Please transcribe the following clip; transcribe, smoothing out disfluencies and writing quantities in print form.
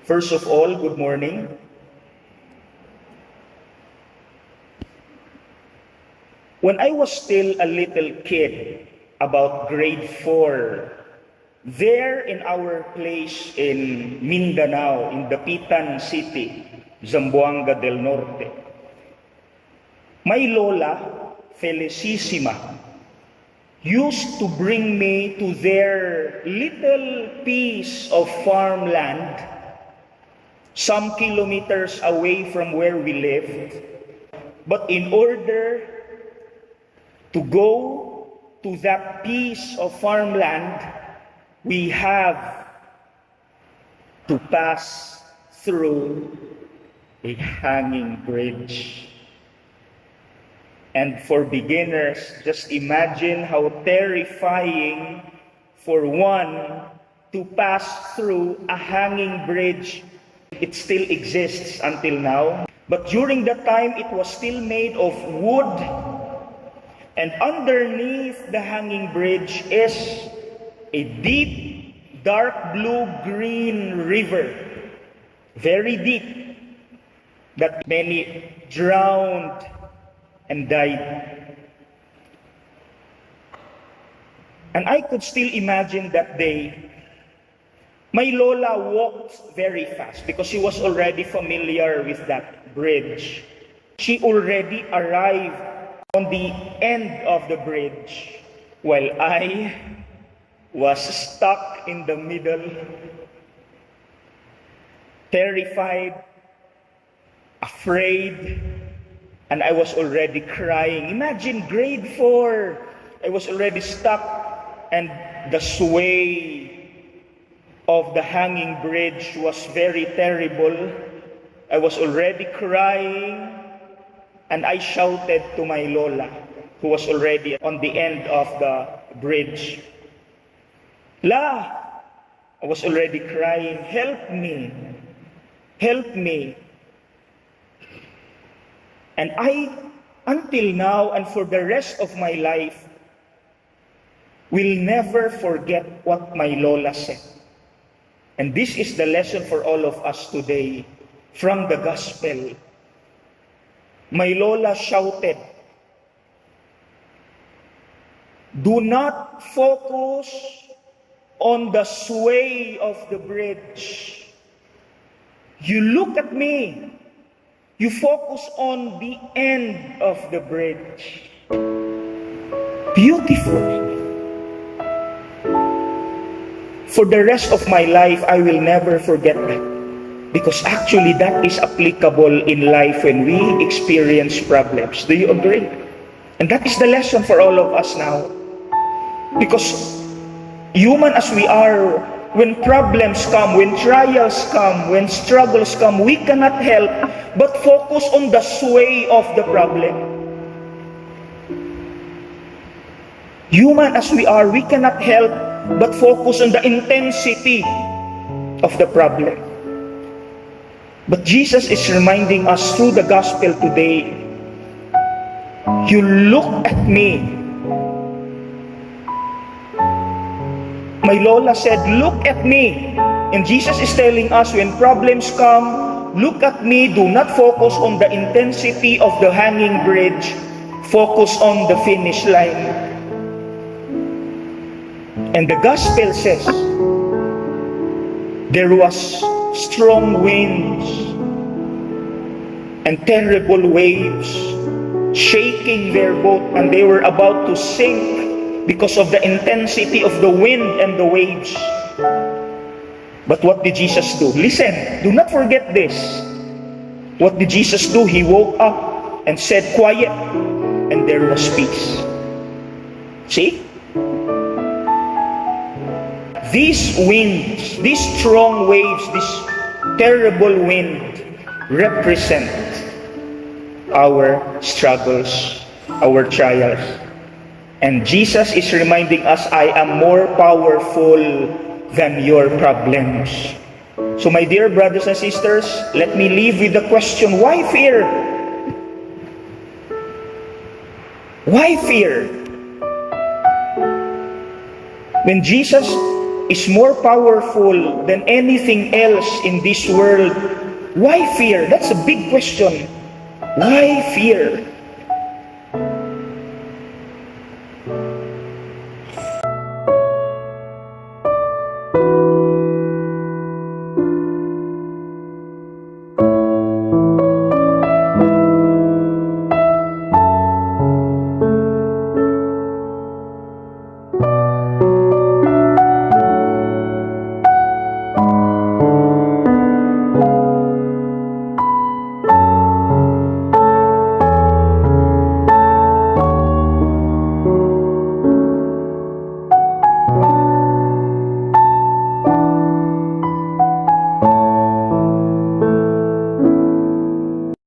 First of all, good morning. When I was still a little kid, about grade 4, there in our place in Mindanao, in Dapitan City, Zamboanga del Norte, my lola, Felicissima, used to bring me to their little piece of farmland, some kilometers away from where we lived. But in order to go to that piece of farmland, we have to pass through a hanging bridge. And for beginners, just imagine how terrifying for one to pass through a hanging bridge. It still exists until now. But during that time, it was still made of wood. And underneath the hanging bridge is a deep, dark blue-green river. Very deep. That many drowned and died. And I could still imagine that day. My lola walked very fast because she was already familiar with that bridge. She already arrived on the end of the bridge while I was stuck in the middle, terrified, afraid, and I was already crying. Imagine grade 4. I was already stuck, and the sway of the hanging bridge was very terrible. I was already crying, and I shouted to my lola, who was already on the end of the bridge. La! I was already crying, help me! Help me! And I, until now and for the rest of my life, will never forget what my lola said. And this is the lesson for all of us today from the gospel. My lola shouted, do not focus on the sway of the bridge. You look at me. You focus on the end of the bridge. Beautiful. For the rest of my life, I will never forget that. Because actually, that is applicable in life when we experience problems. Do you agree? And that is the lesson for all of us now. Because human as we are, when problems come, when trials come, when struggles come, we cannot help but focus on the sway of the problem. Human as we are, we cannot help but focus on the intensity of the problem. But Jesus is reminding us through the gospel today, you look at me. My lola said, look at me. And Jesus is telling us when problems come, look at me. Do not focus on the intensity of the hanging bridge. Focus on the finish line. And the gospel says, there was strong winds and terrible waves shaking their boat, and they were about to sink because of the intensity of the wind and the waves. But what did Jesus do? Listen, do not forget this. What did Jesus do? He woke up and said, quiet, and there was peace. See? These winds, these strong waves, this terrible wind represent our struggles, our trials. And Jesus is reminding us, I am more powerful than your problems. So my dear brothers and sisters, let me leave with the question, why fear? Why fear? When Jesus is more powerful than anything else in this world, why fear? That's a big question. Why fear?